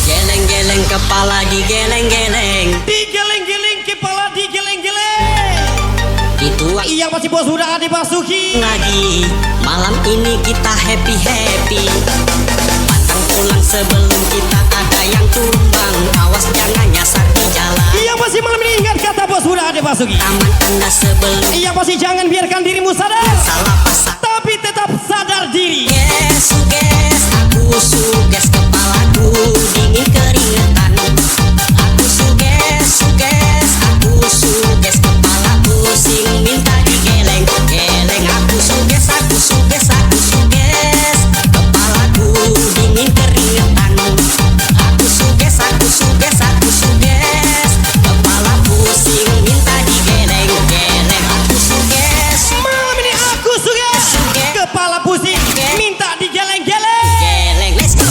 Geleng-geleng kepala digeleng-geleng, Digeleng-geleng kepala digeleng-geleng. dituang Iya masih bos udah ada Basuki. lagi. Malam ini kita happy-happy. Pantang pulang sebelum kita ada yang tumbang. Awas jangan nyasar di jalan. Iya masih malam ini ingat kata bos udah ada Basuki. Aman Anda sebelum Iya masih jangan biarkan dirimu sadar, salah pasang. tapi tetap sadar diri. Suges, aku suges kepalaku dingin keringetan. Aku suges, aku suges kepala pusing minta digeleng, geleng. Aku suges, aku suges kepalaku dingin keringetan. Aku suges, kepala pusing minta digeleng, geleng. Aku suges, Malam ini aku suges, kepala pusing, minta digeleng-geleng. geleng. Let's go.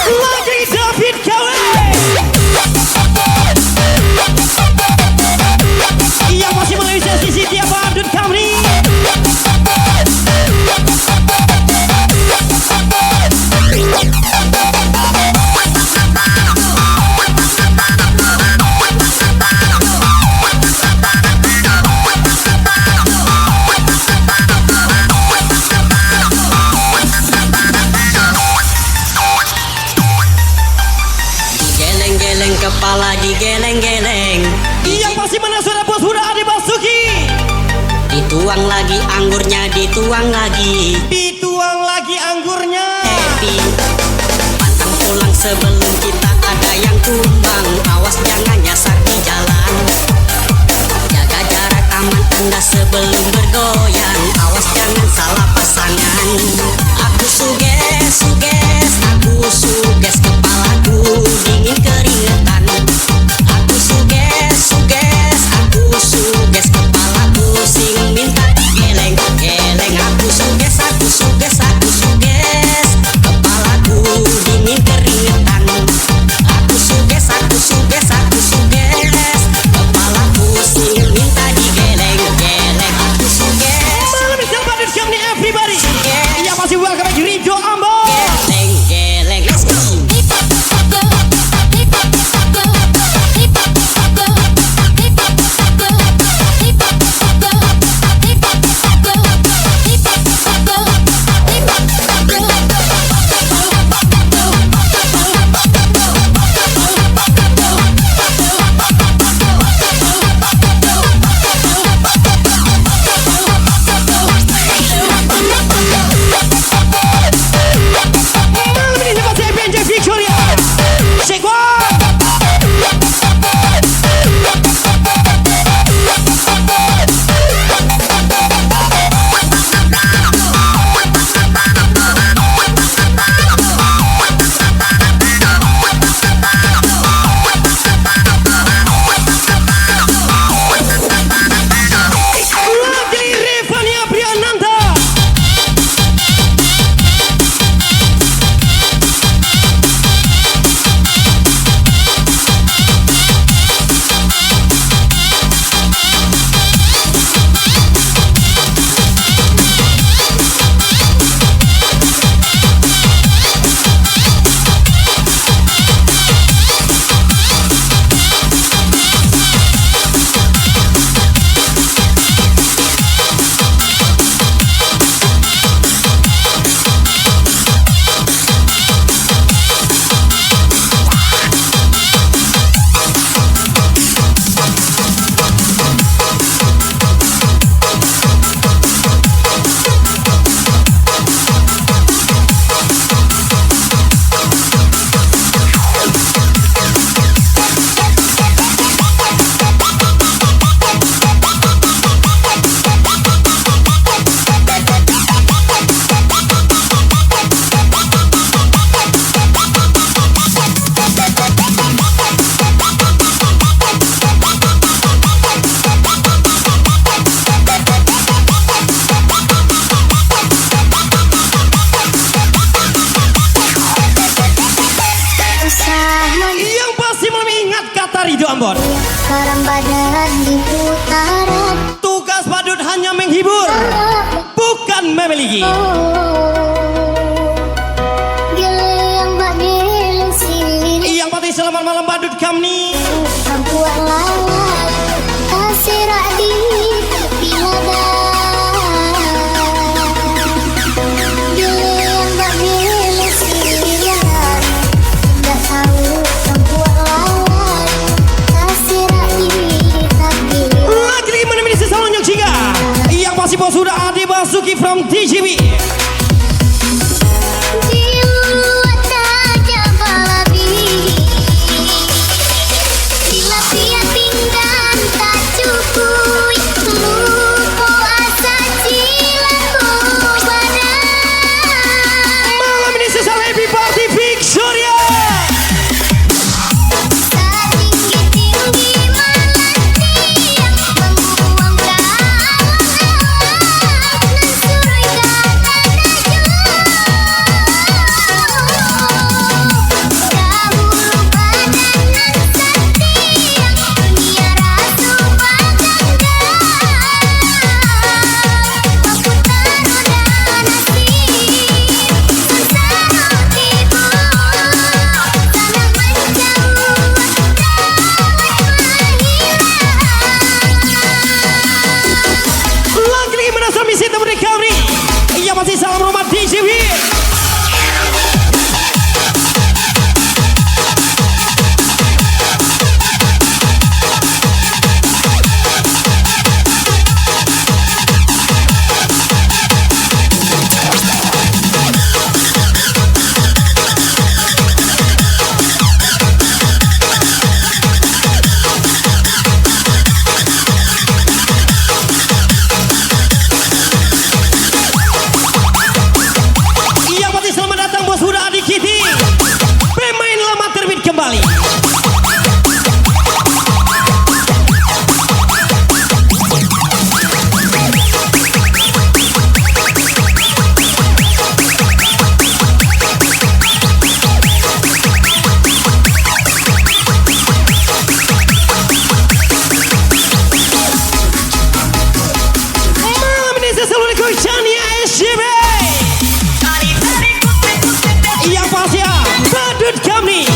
Lagi David Kawe. Iya masih melalui sesi Cynthia Badut Kamri. Geleng-geleng kepala digeleng-geleng, Iya masih mana suara bos udah ada Basuki. dituang lagi anggurnya, dituang lagi. Dituang lagi anggurnya. Happy, pantang pulang sebelum kita ada yang tumbang. Awas jangan nyasar di jalan. Jaga jarak aman Anda sebelum bergoyang. Awas jangan salah pasangan. Aku suges, kepalaku dingin keringetan. Aku suges, kepala pusing minta digeleng, geleng. Aku suges, kepalaku dingin keringetan. Aku suges, kepala pusing minta digeleng, geleng. Aku suges, Malam ini Badut Kamri everybody. Iya masih welcome back Rijo Sekarang badan di putaran. Tugas badut hanya menghibur, bukan memiliki. Geleng bak geleng silin. Yang pasti selamat malam badut kami. Perempuan lawan terserak di tepi ladang. Geleng bak geleng silin. Tak tahu perempuan lawan terserak di tepi. Lagi menemani sesalon yang jingga. Yang pasti bos sudah Ade Basuki from TGB. Jiwa tajam balabi. Bila dia pinggan tak cukui. Lupa asa cilaku badan. Malam ini sesal happy party Victoria. Tak tinggi-tinggi malam tiang. Membuang ke awan-awan. Mensuraikan dahulu badan nan setia. Dunia rasu baganda. Aku taruh dan nasib. Sengsara tiba. Tanah menjauh. Lagi menasar misi teman kami. Yang pasti salam hormat TGB. Yang pasti selamat datang bos sudah Adik Kitty. Pemain lama terbit kembali. Malam ini saya selalu Chania SCB. Yang pasti badut kami.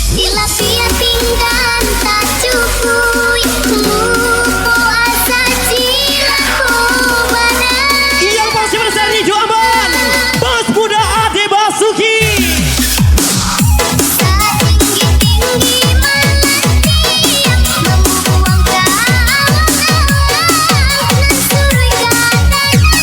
Bila dia pinggan tak cukui. Lupa asa cilaku badan. Yang pasti bersari Joaman. Bos muda Ade Basuki. Tak tinggi-tinggi malam tiang. Membuang ke awan-awan. Mensuraikan dahulu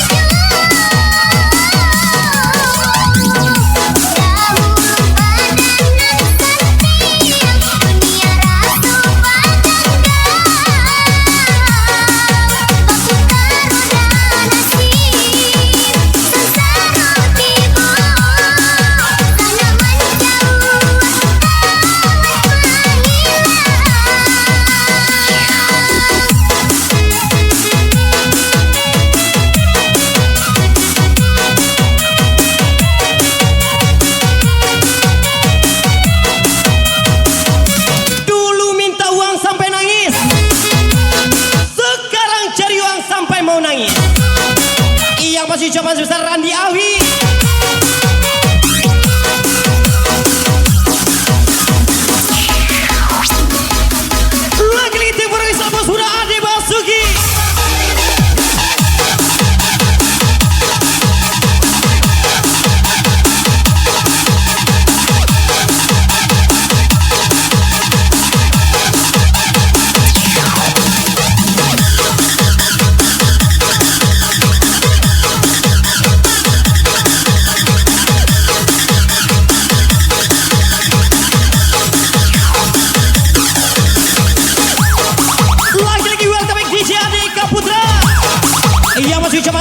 badan nan setia. Dunia rasu baganda. Aku taruh dan nasib. Sengsara tiba. Tanah menjauh. Dulu minta uang sampai nangis. Sekarang cari uang sampai mau nangis. Yang pasti ucapan sebesar Randi Awi. Lagi tim Perisa bos sudah Ade Basuki.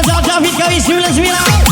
spesial David Gawi 99.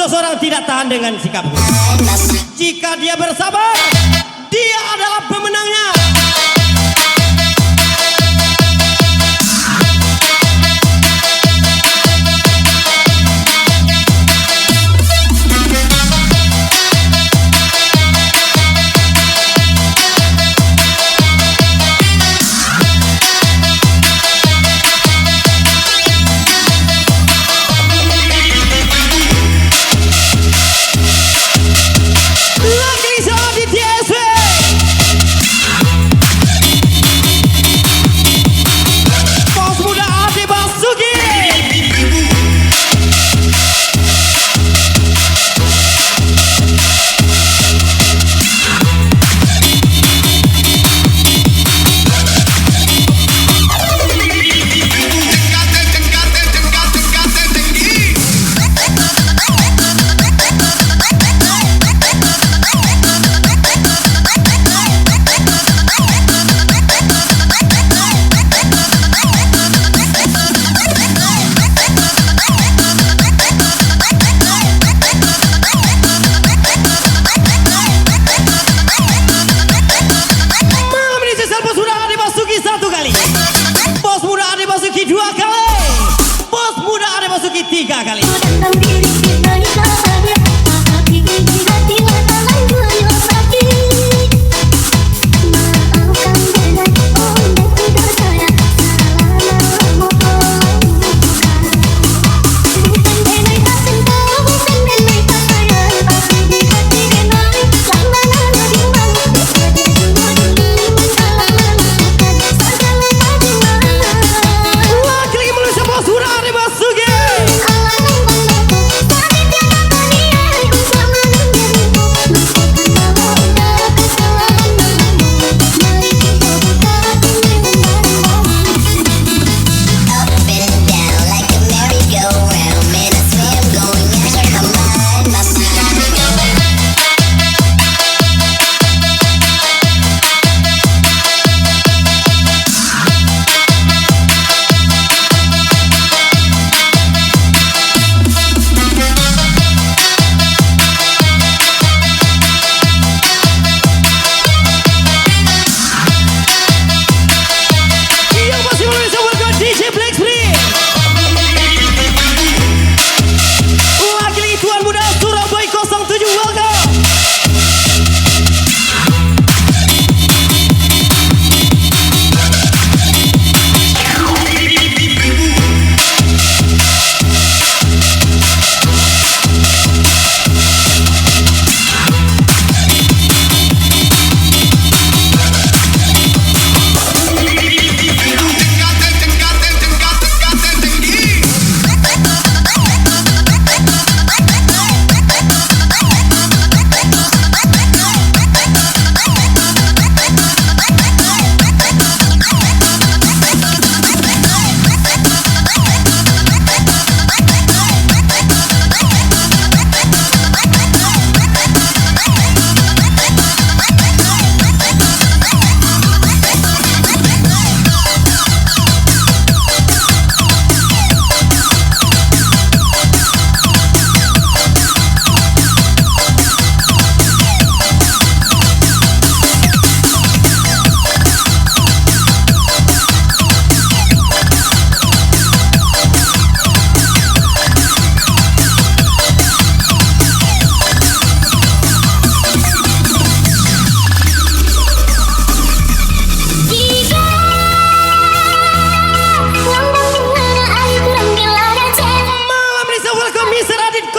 Seseorang tidak tahan dengan sikapku. Jika dia bersabar, dia adalah pemenangnya.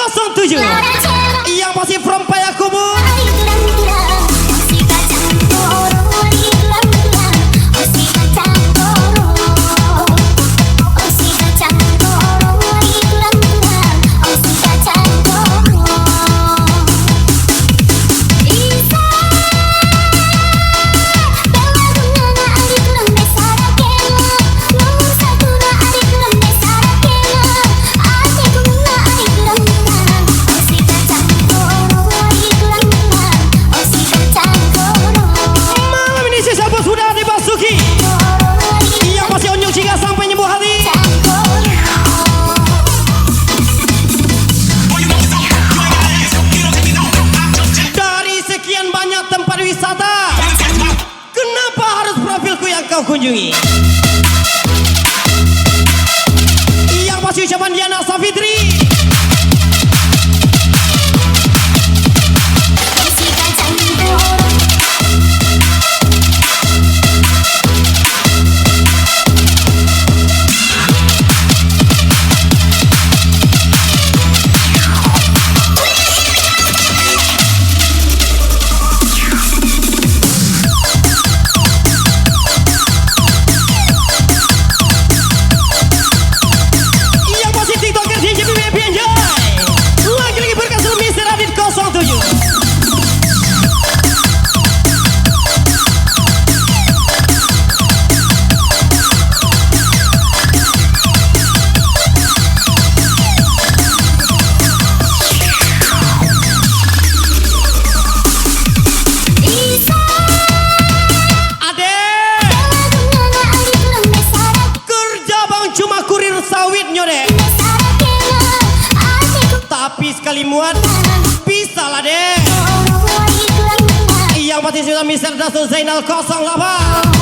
07 yang masih from Payakumbuh. Kunjungi yang pasti ucapan Diana Safitri. Tapi sekali muat bisa lah deh. Yang pasti sudah Mr. Dasul Zainal 08.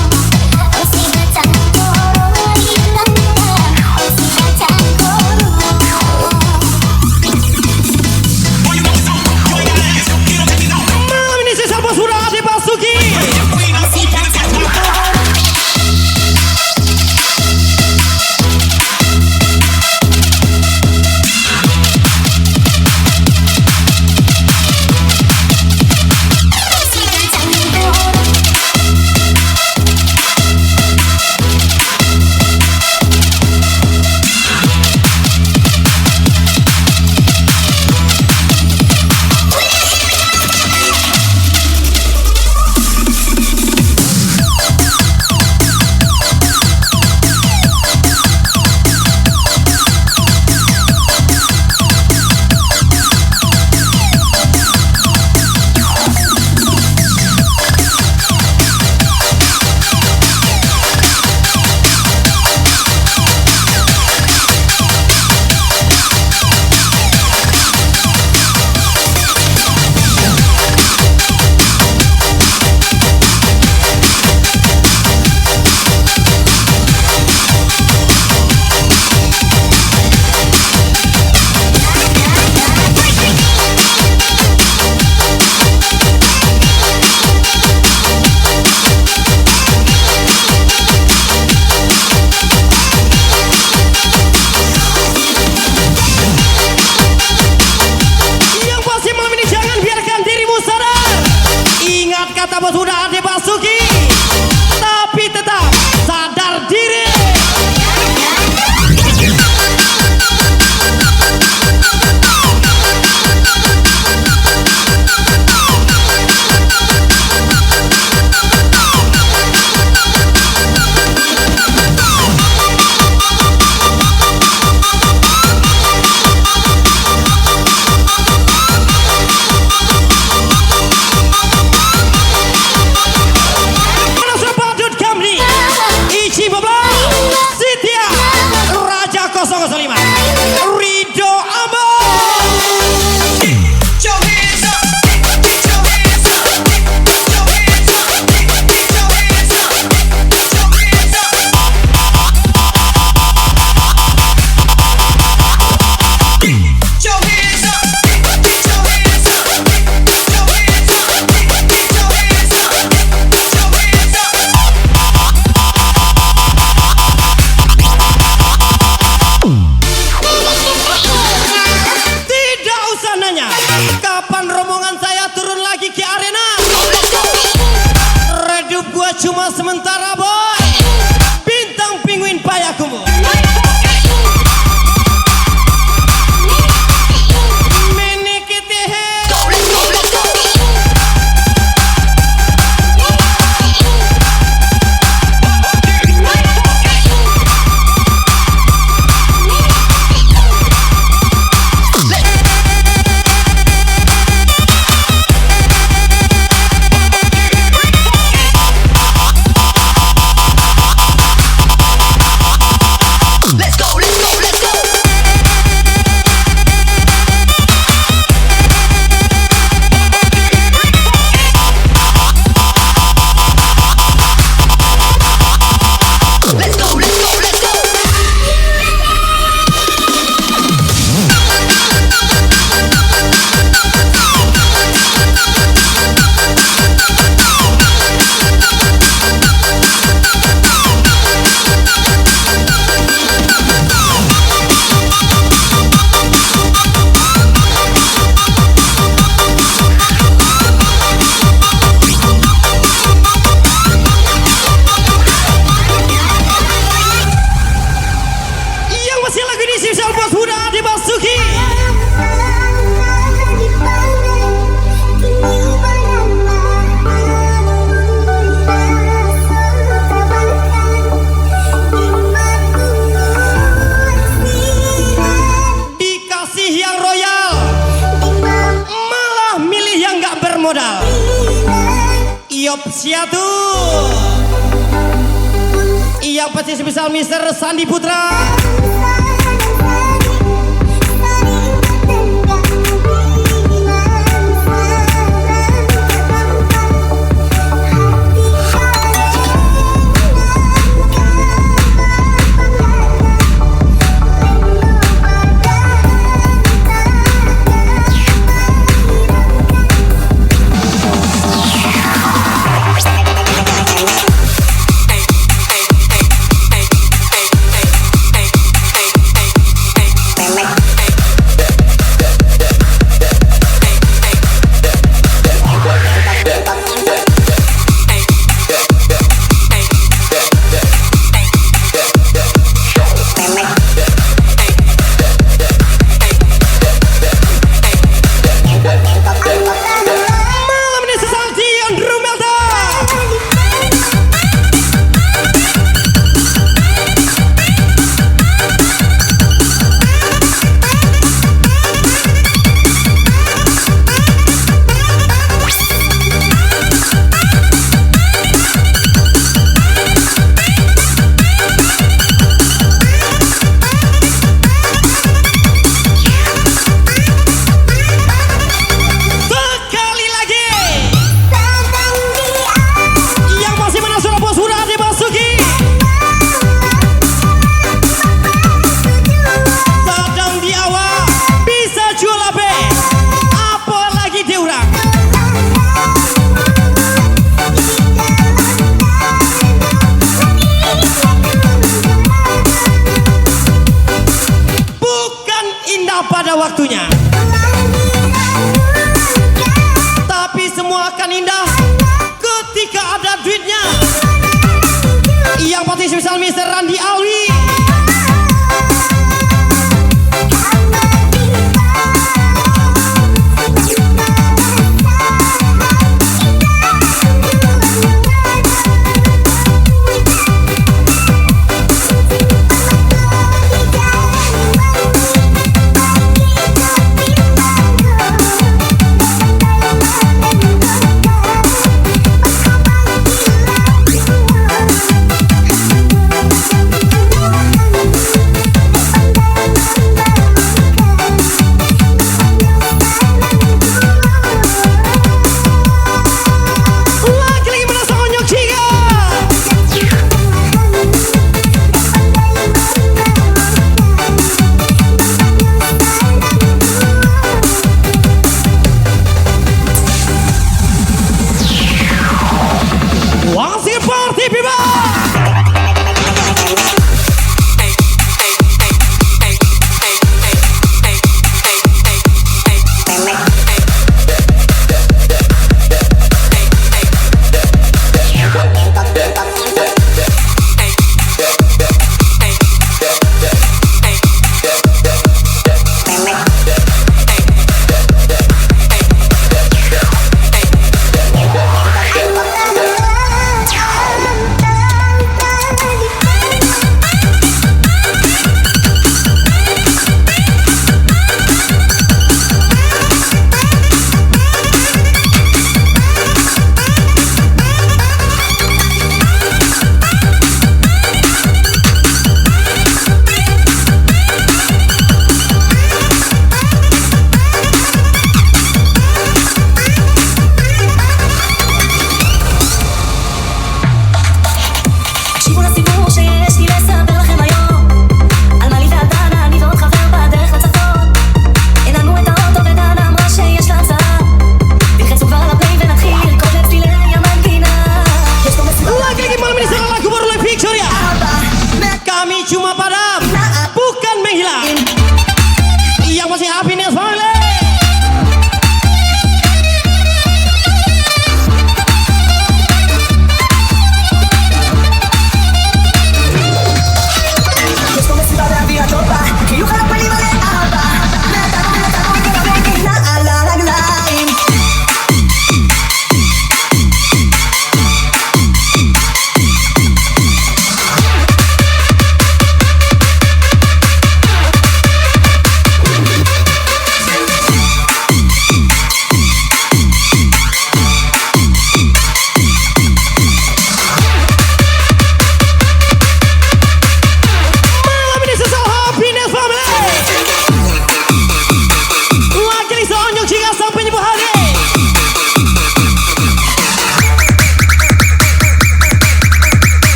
Yop Siatu. Yang pasti spesial Mr. Sandi Putra. Pada waktunya, tapi semua akan indah ketika ada duitnya. Yang pasti spesial Mr. Randy Alwi.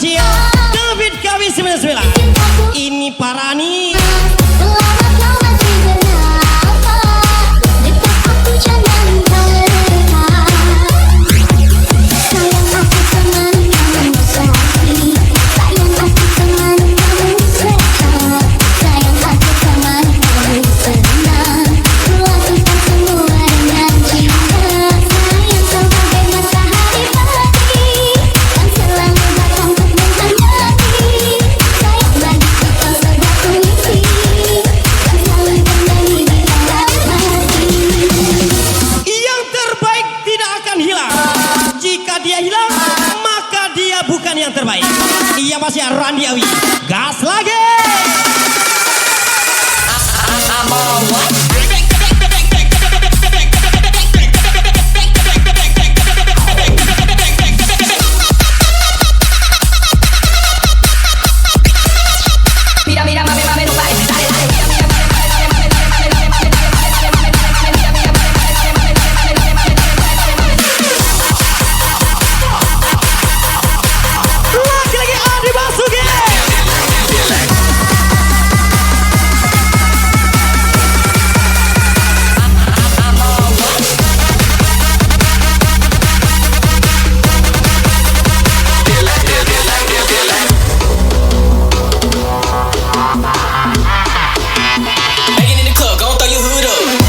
Kecil David Kawi 99. Ini Parani. Lama-lama kenapa dekat aku jangan berdekat. Sayang aku teman kamu sakit. Sayang aku teman kamu sehat. Sayang aku teman kamu senang. Melakukan semua dengan cinta. Sayang sebagai matahari pagi yang selalu datang untuk menghanyati. Sayang bagi kita sudah kuisi yang selalu kembali di dalam hati. Yang terbaik tidak akan hilang. Jika dia hilang, maka dia bukan yang terbaik. Dia masih Randiawi. Gas lagi. Mira, mira, mame, mame, no pares. Dale, dale. Lagi-lagi Adi Basuki. Begging in the club, gon' throw your hood up.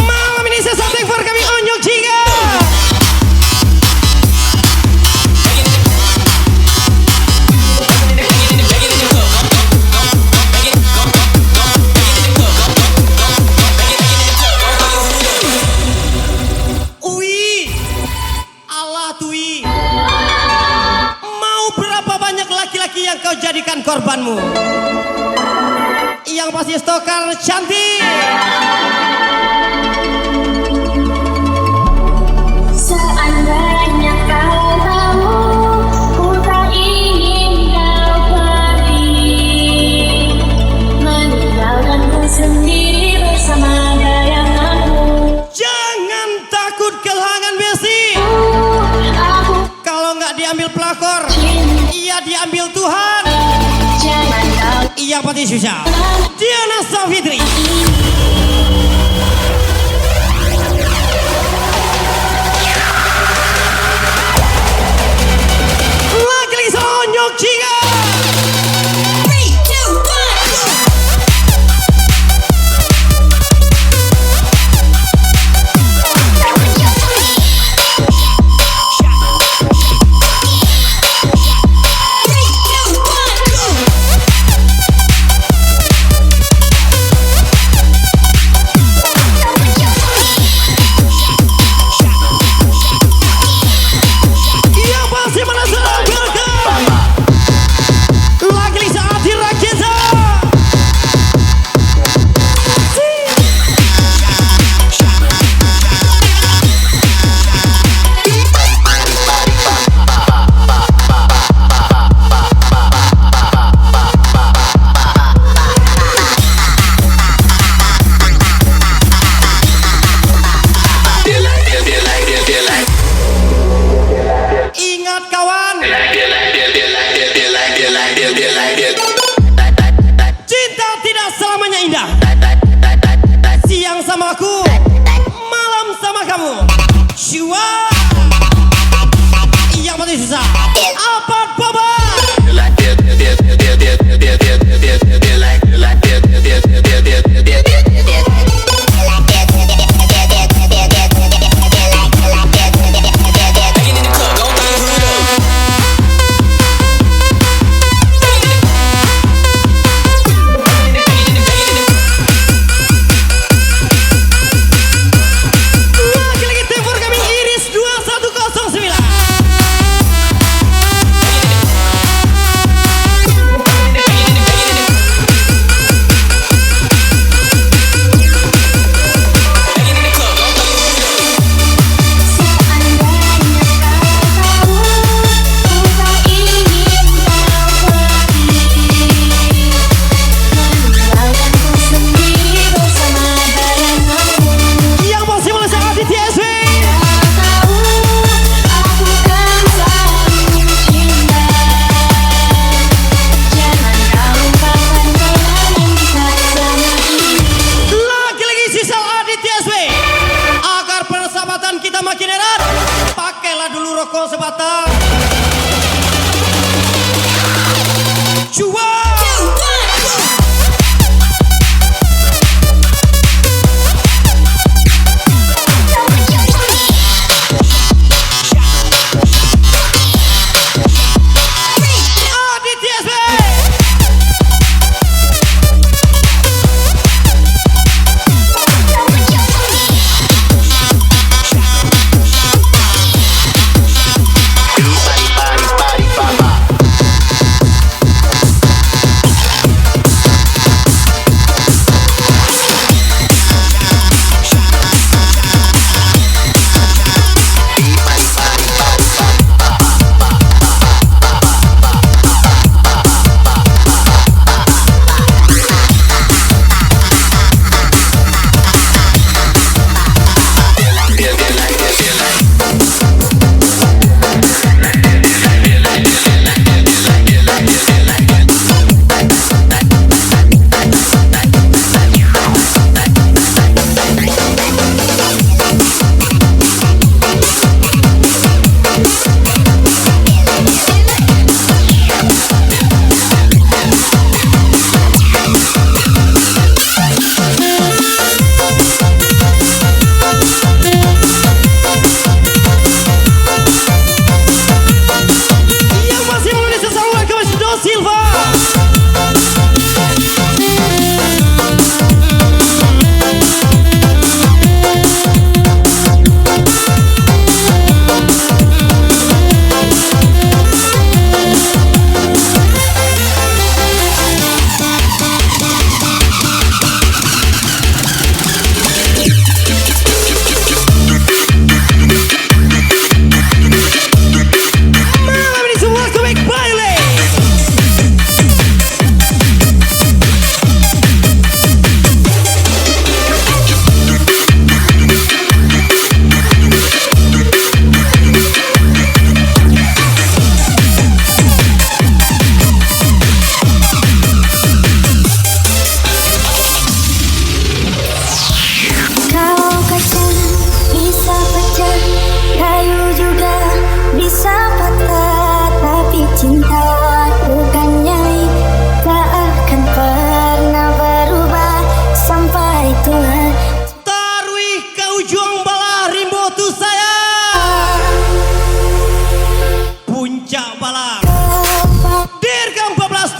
Malam ini saya something for kami Onyok Jika. Ui, Allah Tui. Mau berapa banyak laki-laki yang kau jadikan korbanmu? Yang pasti stokar cantik. Seandainya kau tahu, ku tak ingin kau pergi, meninggalkanku sendiri bersama bayanganmu. Jangan takut kehilangan besi. Aku Kalau nggak diambil pelakor, iya diambil Tuhan. jangan kau Iya pasti susah. Diana Safitri. Lagi-lagi Onyok Jika. Iya pasti mana senang berkah. Lagi-lagi Adi Rakesa. Ingat kawan, cinta tidak selamanya indah. Siang sama aku, malam sama kamu. Shua, yang paling susah. Apa baba? Begging in the club, gon' throw your hood up. Lagi-lagi tempur kami Iris 2.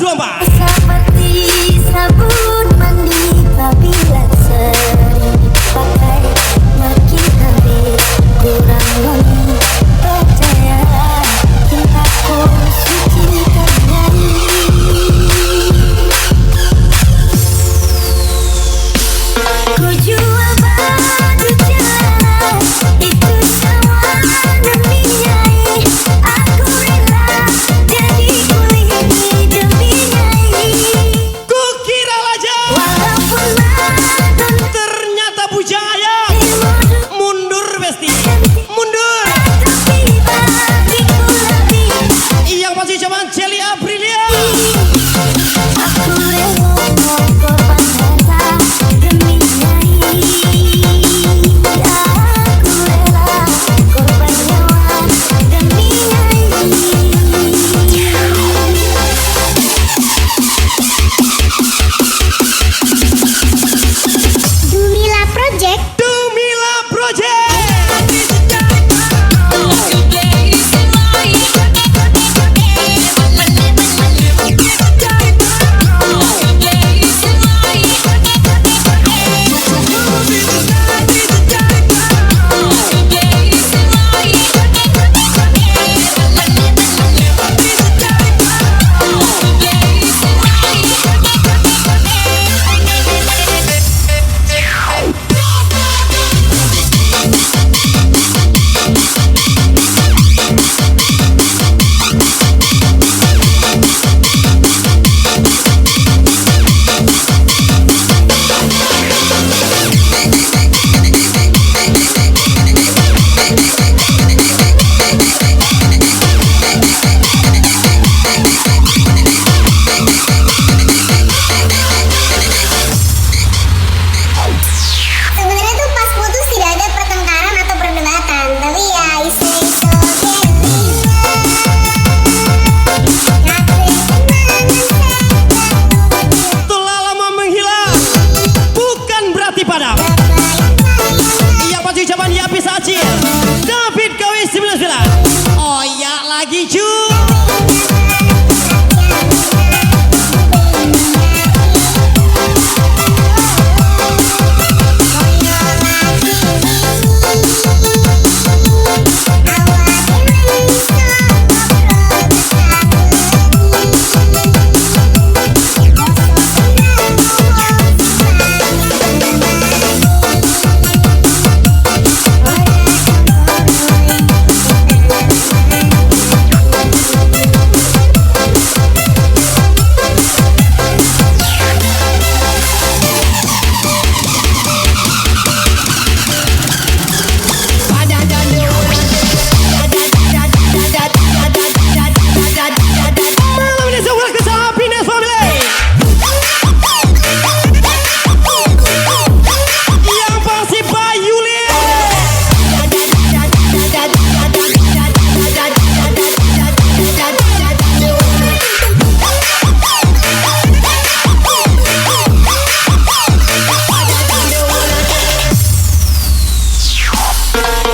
domba. Seperti sabun mandi apabila sering dipakai makin habis kurang wangi. Percaya cintaku suci terjadi. Ku jual baju jalan itu semua demi nyai. Aku rela jadi kuli demi nyai. Ku kira aja Walaupun madon ternyata bujaya. Mundur Besti, mundur. tapi bagiku lebih. Yang pasti cuman Celi Aprilia. Aku rela korban harta demi nyai. Aku rela korban nyawa demi nyai. Dumila Project. Dumila Project. Sebenarnya tuh pas putus tidak ada pertengkaran atau perdebatan, tapi ya isu-isu Telah lama menghilang, bukan berarti padam. Yang pasti ucapan Yapis Acil, David Kawis 99. Oh ya lagi cu. Malam ini sebuah kesal Happiness Family. Yang pasti Bayuli.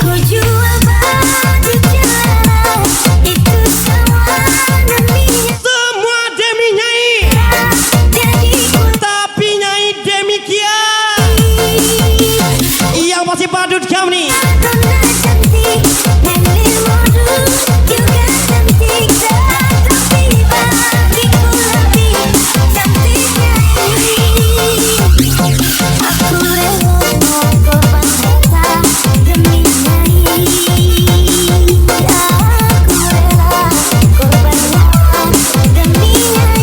Ku jual baju jalan itu semua demi Semua demi Nyai, jadi kuli. tapi Nyai demikian. Yang pasti Badut Kamni. Karena cantik dan modus juga cantik, tapi bagiku lebih cantik nyai. Aku rela korban harta demi nyai. Aku rela korban nyawa demi nyai.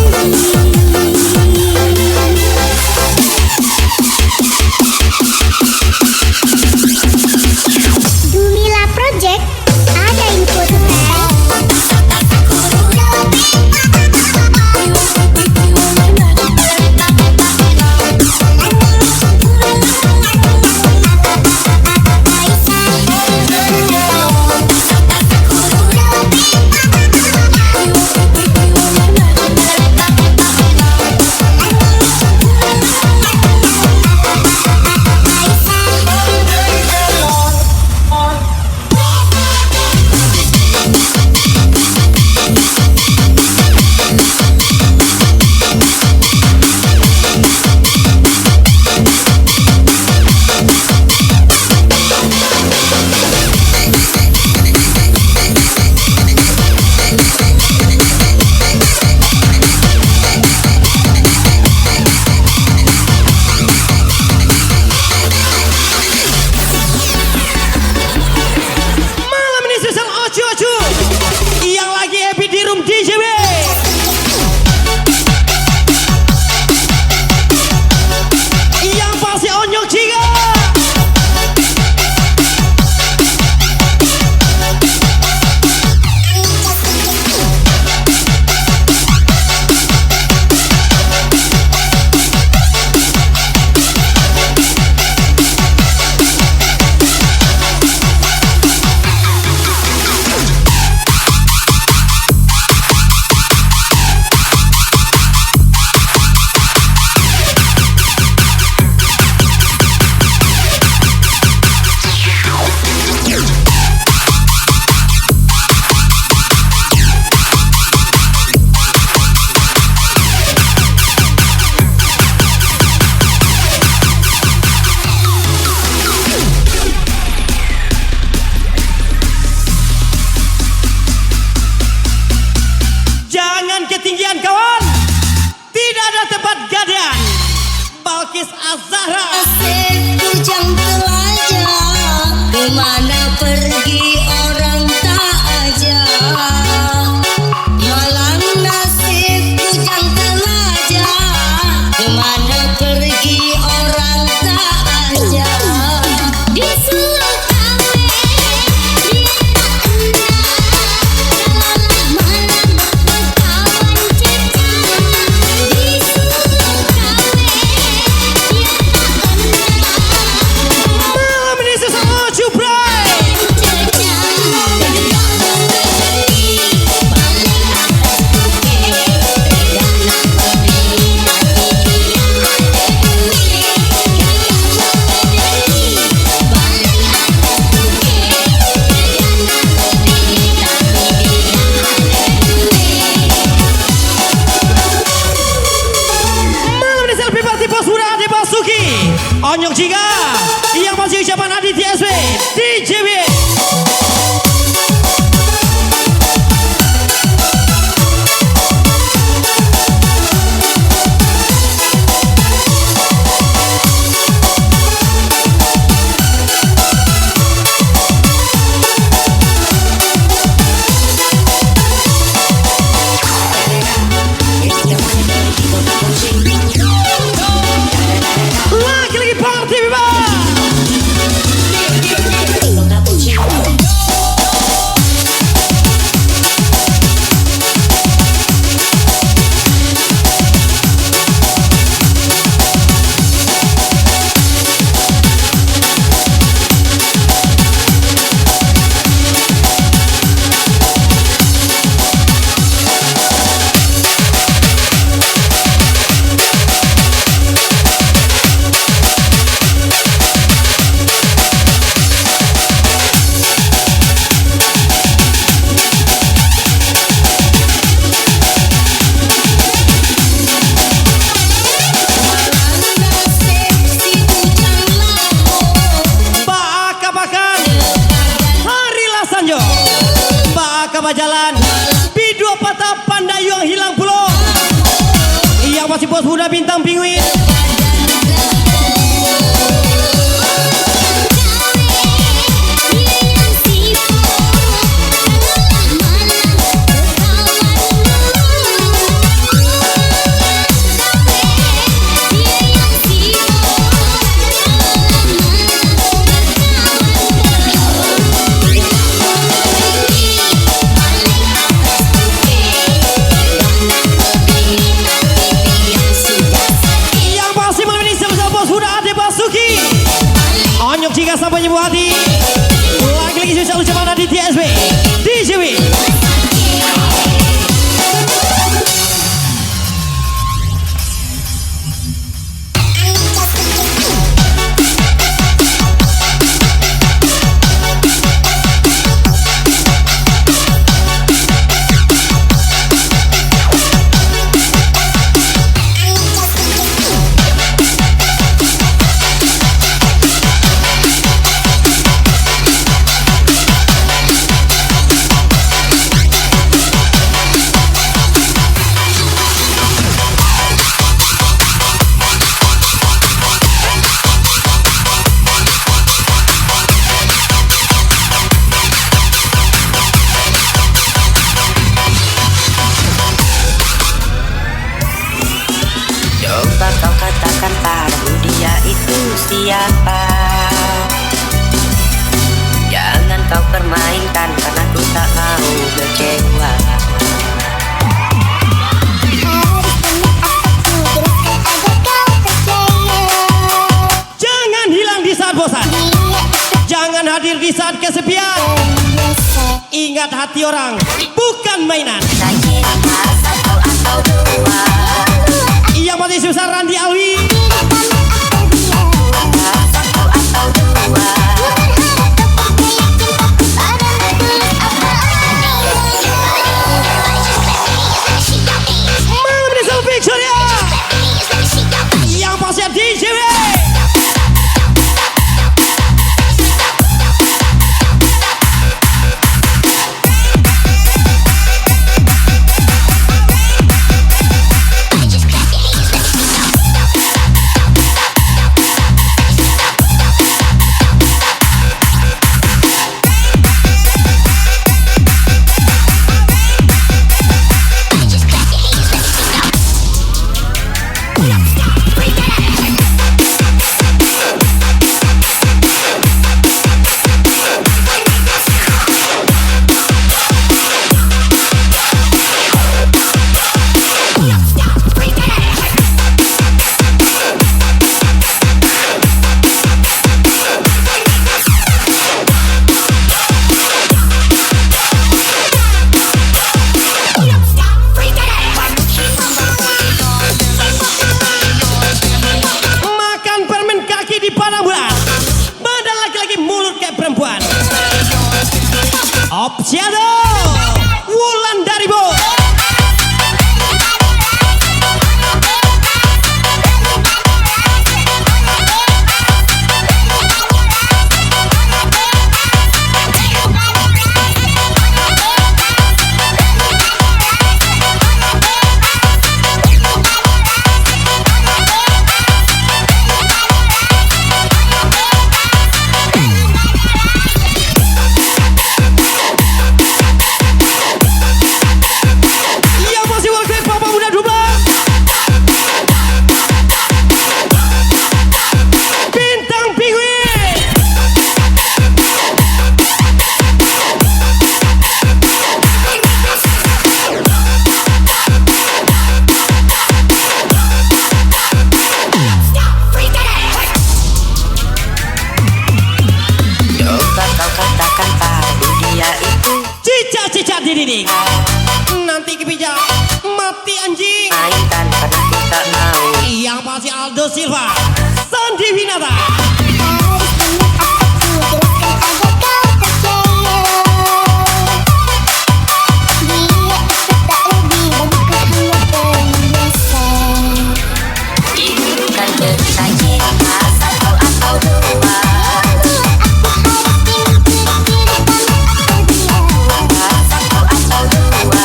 Balkis Azahra. Asik bujang telajak, kemana pergi orang tak ajak. Malang nasib bujang telajak, kemana pergi orang tak ajak. Disuruh kawin, dia tak hendak. Kalah malam berkawan cecah. Disuruh kawin, dia tak hendak. Malam ini sesama Cuprai. Malam ini selfie party bos muda Ade Basuki. Onyong Jika yang masih ucapan Aditya SW DJW. Lagi-lagi party bebas. Jalan P2 patah Pandayung hilang pulau. Yang masih bos muda bintang pinguin. Onyok Jika sampai nyebuah hati. Lagi-lagi susah ucapan Aditya SW DJW. Coba kau katakan padaku dia itu siapa. Jangan kau permainkan karena ku tak mau kecewa. Jangan hilang di saat bosan. Jangan hadir di saat kesepian. Ingat hati orang bukan mainan. Satu atau dua. Yang masih sebesar Randi Alwi. Satu atau dua. Malam ini selfie Victoria. Yang pasti DJW. masih Aldo Silva, Sandi Winata. Bukan cerita cinta satu atau dua, satu atau dua.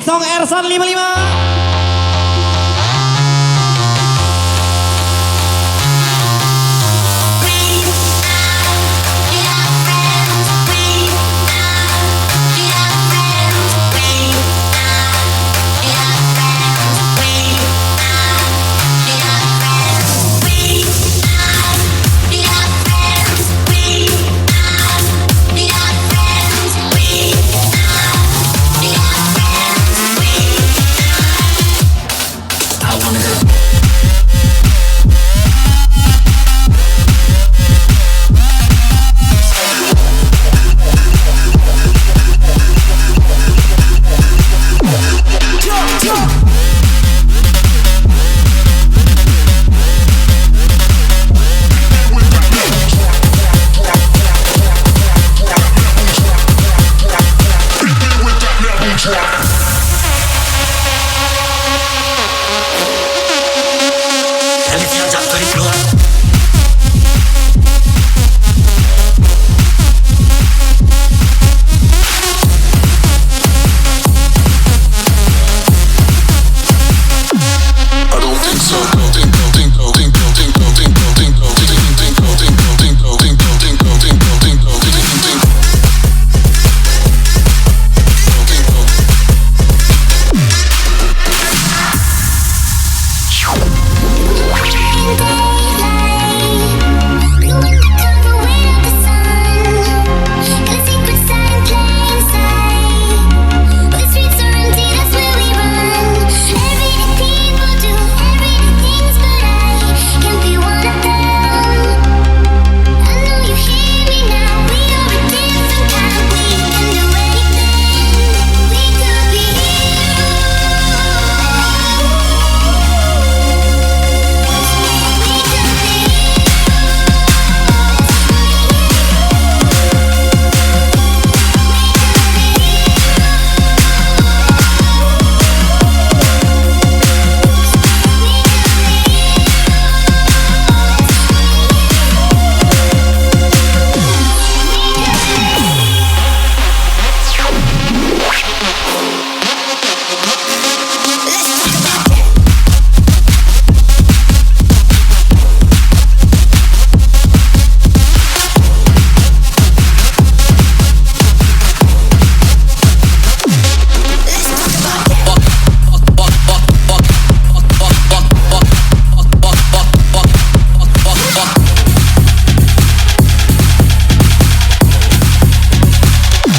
Song R155